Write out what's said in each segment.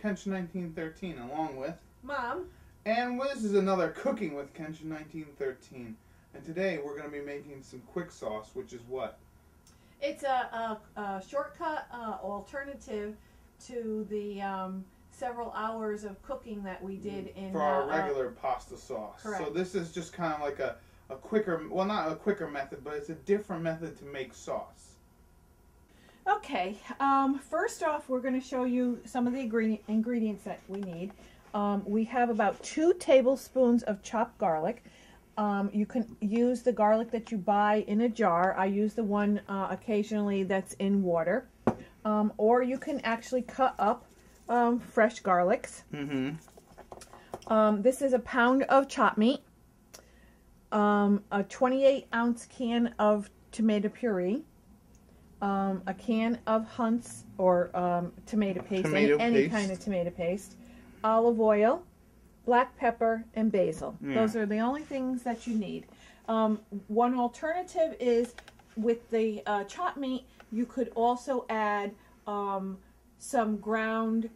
Kenshin1913 along with Mom. And this is another Cooking with Kenshin1913. And today we're going to be making some quick sauce, which is what? It's a shortcut alternative to the several hours of cooking that we did in for our regular pasta sauce. Correct. So this is just kind of like a quicker, well, not a quicker method, but it's a different method to make sauce. Okay, first off, we're going to show you some of the ingredients that we need. We have about 2 tablespoons of chopped garlic. You can use the garlic that you buy in a jar. I use the one occasionally that's in water. Or you can actually cut up fresh garlics. This is a pound of chopped meat. A 28-ounce can of tomato puree. A can of Hunt's or tomato paste, any kind of tomato paste. Olive oil, black pepper, and basil. Yeah. Those are the only things that you need. One alternative is with the chopped meat, you could also add some ground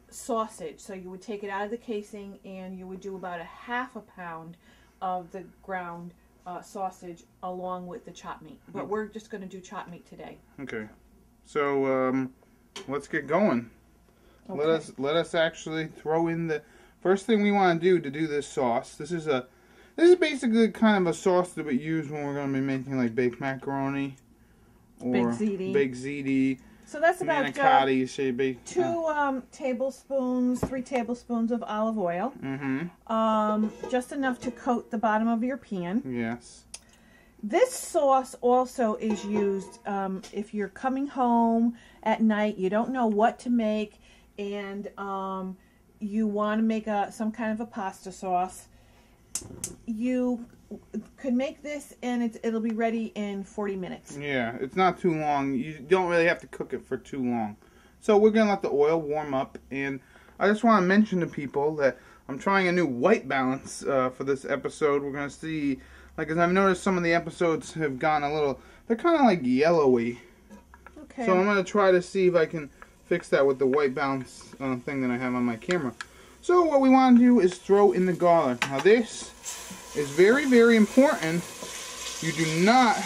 sausage. So you would take it out of the casing and you would do about a ½ pound of the ground sausage along with the chopped meat. But we're just going to do chopped meat today. Okay. So let's get going. Okay. Let us actually throw in the first thing we want to do this sauce. This is basically kind of a sauce that we use when we're going to be making like baked macaroni or baked ziti. So that's about 3 tablespoons of olive oil. Just enough to coat the bottom of your pan. Yes. This sauce also is used if you're coming home at night, you don't know what to make, and you want to make some kind of a pasta sauce. You could make this and it'll be ready in 40 minutes. Yeah, it's not too long. You don't really have to cook it for too long. So we're going to let the oil warm up, and I just want to mention to people that I'm trying a new white balance for this episode. We're going to see, like, as I've noticed some of the episodes have gotten a little, they're kind of like yellowy. Okay. So I'm going to try to see if I can fix that with the white balance thing that I have on my camera. So what we want to do is throw in the garlic. Now this is very, very important. You do not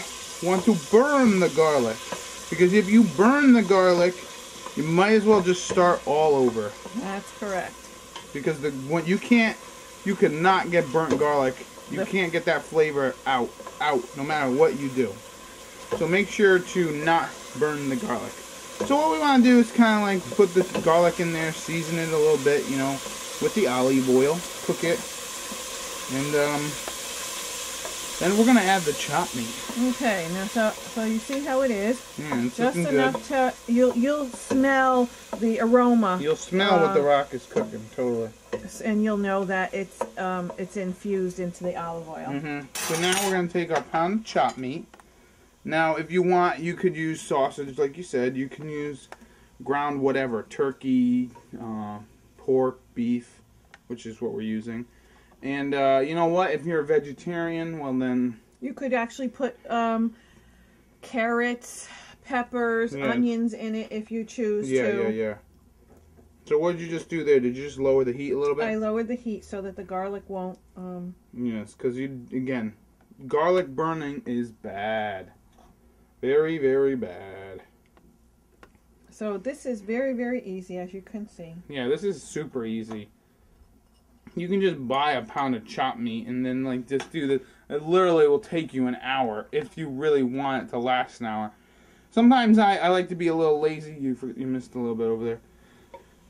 want to burn the garlic, because if you burn the garlic, you might as well just start all over. That's correct. Because you cannot get burnt garlic. You can't get that flavor out, no matter what you do. So make sure to not burn the garlic. So what we want to do is kind of like put this garlic in there, season it a little bit, you know, with the olive oil, cook it, and then we're gonna add the chopped meat. Okay, now so you see how it is. Yeah, it's just enough good. To you'll smell the aroma. You'll smell what the rock is cooking, totally. And you'll know that it's infused into the olive oil. So now we're gonna take our pound of chopped meat. Now, if you want, you could use sausage, like you said. You can use ground whatever, turkey, pork, beef, which is what we're using. And you know what? If you're a vegetarian, well then... You could actually put carrots, peppers, onions in it if you choose to. Yeah. So what did you just do there? Did you just lower the heat a little bit? I lowered the heat so that the garlic won't... Yes, because again, garlic burning is bad. Very, very bad. So this is very, very easy, as you can see. Yeah, this is super easy. You can just buy a pound of chopped meat and then like just do this. It literally will take you an hour if you really want it to last an hour. Sometimes I like to be a little lazy. You missed a little bit over there.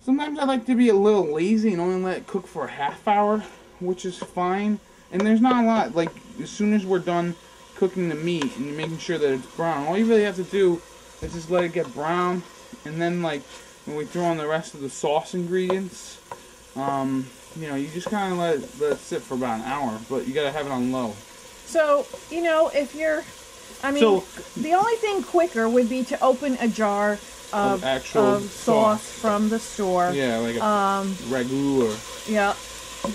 Sometimes I like to be a little lazy and only let it cook for a ½ hour, which is fine. And there's not a lot, like, as soon as we're done cooking the meat and you're making sure that it's brown, all you really have to do is just let it get brown, and then like when we throw on the rest of the sauce ingredients, you know, you just kind of let it sit for about an hour, but you gotta have it on low. So, you know, if you're, I mean, the only thing quicker would be to open a jar of sauce from the store. Yeah, like a ragu or... Yeah,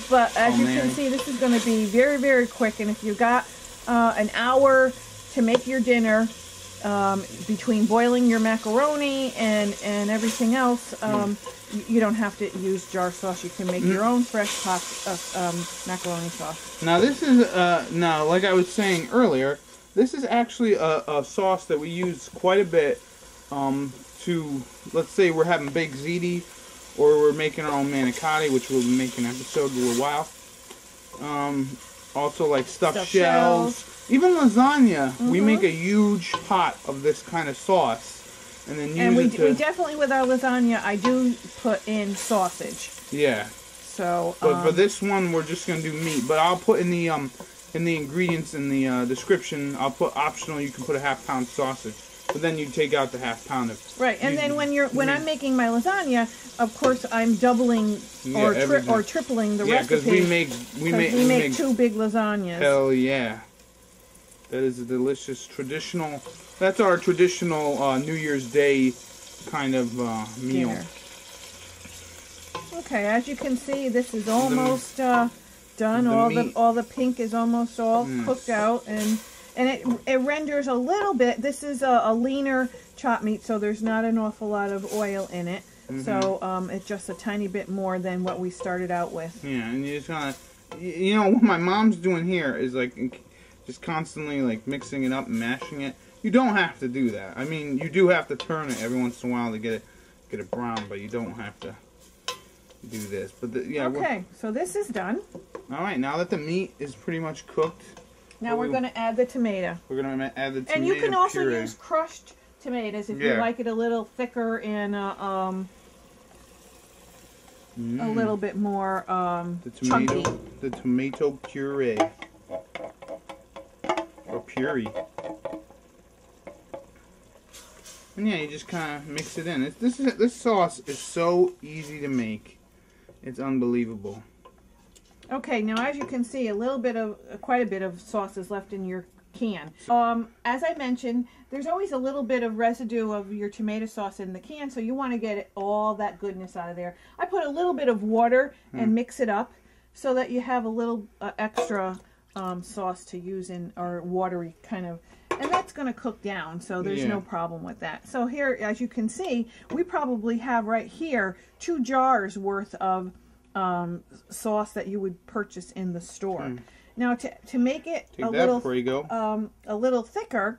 but as you can see, this is going to be very, very quick, and if you got an hour to make your dinner, between boiling your macaroni and everything else, you don't have to use jar sauce. You can make your own fresh macaroni sauce. Now this is now, like I was saying earlier, this is actually a sauce that we use quite a bit to, let's say we're having baked ziti, or we're making our own manicotti, which we'll be making an episode in a little while. Also like stuffed shells. Even lasagna, we make a huge pot of this kind of sauce, and then use it to... we definitely, with our lasagna, I do put in sausage. Yeah. So, but for this one, we're just gonna do meat. But I'll put in the ingredients in the description. I'll put optional. You can put a half-pound sausage, but then you take out the half-pound of. Right, and then when I'm making my lasagna, of course I'm doubling or tripling the recipe. Yeah, because we make 2 big lasagnas. Hell yeah. That is a delicious traditional. That's our traditional New Year's Day kind of meal. Dinner. Okay, as you can see, this is almost done. All the pink is almost all cooked out, and it renders a little bit. This is a leaner chopped meat, so there's not an awful lot of oil in it. So it's just a tiny bit more than what we started out with. Yeah, and you just kind of, you know, what my mom's doing here is like. Just constantly like mixing it up and mashing it. You don't have to do that. I mean, you do have to turn it every once in a while to get it brown, but you don't have to do this. But yeah. Okay, so this is done. All right, now that the meat is pretty much cooked, now we're going to add the tomato. We're going to add the tomato and you can also puree. use crushed tomatoes if you like it a little thicker and a little bit more chunky. The tomato puree. Or puree. And yeah, you just kind of mix it in. This sauce is so easy to make. It's unbelievable. Okay, now as you can see, quite a bit of sauce is left in your can. As I mentioned, there's always a little bit of residue of your tomato sauce in the can, so you want to get all that goodness out of there. I put a little bit of water and mix it up so that you have a little extra sauce to use in, or watery kind of, and that's going to cook down, so there's no problem with that. So here, as you can see, we probably have right here 2 jars worth of sauce that you would purchase in the store. Now to make it a little thicker,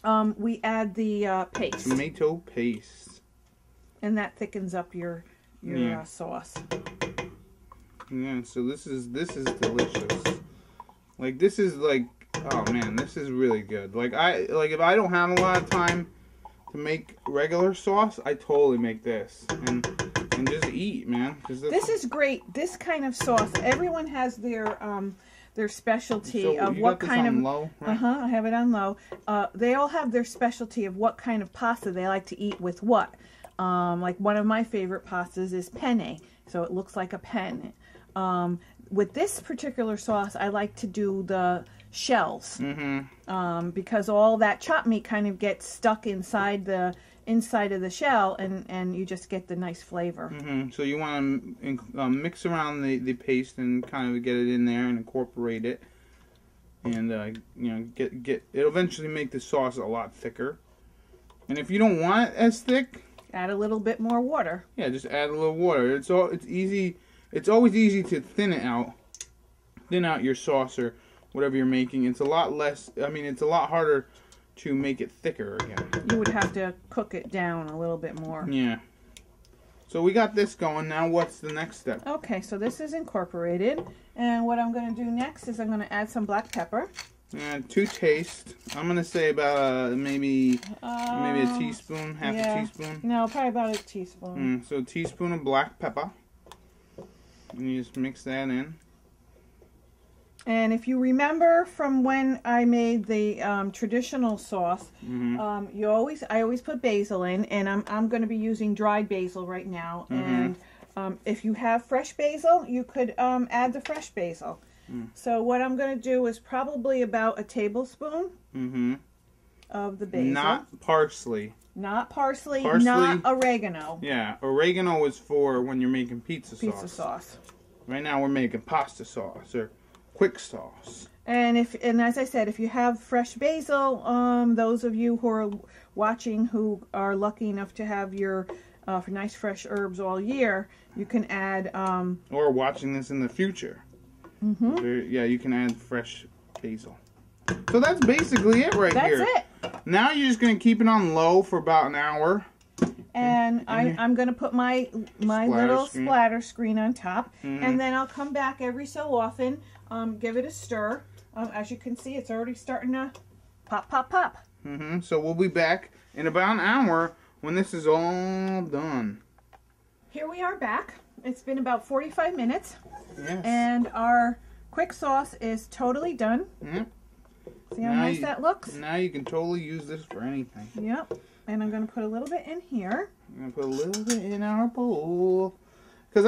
we add the paste. Tomato paste. And that thickens up your sauce. Yeah, so this is delicious. Like, this is like, oh man, this is really good. Like if I don't have a lot of time to make regular sauce, I totally make this and just eat, man. This is great. This kind of sauce, everyone has their specialty of what kind of low, right? I have it on low. They all have their specialty of what kind of pasta they like to eat with what. Like one of my favorite pastas is penne, so it looks like a pen. With this particular sauce, I like to do the shells because all that chopped meat kind of gets stuck inside the inside of the shell, and you just get the nice flavor. So you want to mix around the paste and kind of get it in there and incorporate it, and you know, it'll eventually make the sauce a lot thicker. And if you don't want it as thick, add a little bit more water. Yeah, just add a little water. It's easy. It's always easy to thin out your sauce or whatever you're making. It's a lot less. I mean, it's a lot harder to make it thicker again. You would have to cook it down a little bit more. Yeah. So we got this going. Now what's the next step? Okay, so this is incorporated, and what I'm going to do next is I'm going to add some black pepper. And to taste, I'm going to say about maybe a teaspoon, half a teaspoon. No, probably about a teaspoon. So a teaspoon of black pepper. And you just mix that in. And if you remember from when I made the traditional sauce, I always put basil in, and I'm going to be using dried basil right now. And if you have fresh basil, you could add the fresh basil. So what I'm going to do is probably about a tablespoon of the basil. Not parsley. Not parsley, not oregano. Yeah, oregano is for when you're making pizza sauce. Pizza sauce. Right now we're making pasta sauce or quick sauce. And as I said, if you have fresh basil, those of you who are watching who are lucky enough to have your nice fresh herbs all year, you can add. Or watching this in the future. Mm-hmm. Yeah, you can add fresh basil. So that's basically it right here. That's it. Now you're just gonna keep it on low for about an hour. And I'm gonna put my little screen. splatter screen on top, Mhm. and then I'll come back every so often, give it a stir. As you can see, it's already starting to pop, pop, pop. So we'll be back in about an hour when this is all done. Here we are back. It's been about 45 minutes, Yes. and our quick sauce is totally done. See how nice that looks? Now you can totally use this for anything. Yep. And I'm going to put a little bit in here. I'm gonna put a little bit in our bowl because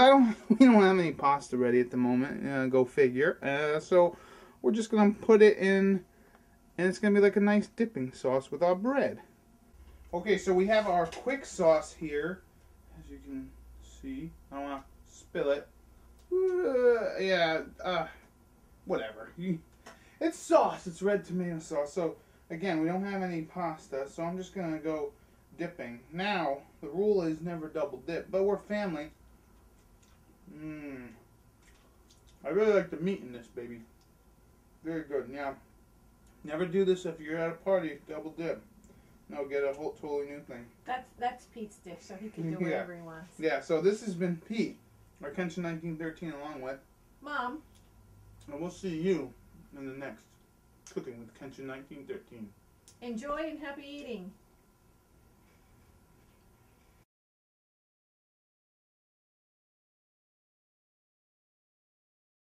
we don't have any pasta ready at the moment. Go figure. So we're just gonna put it in, and it's gonna be like a nice dipping sauce with our bread. Okay, so we have our quick sauce here, as you can see. I don't want to spill it. Whatever. It's sauce. It's red tomato sauce. So again, we don't have any pasta, so I'm just gonna go dipping. Now the rule is never double dip, but we're family. I really like the meat in this, baby. Very good. Now, never do this if you're at a party. Double dip. No, get a whole totally new thing. That's Pete's dish, so he can do whatever he wants. Yeah. So this has been Pete, or Kenshin1913, along with Mom. and we'll see you in the next Cooking with Kenshin1913. Enjoy and happy eating.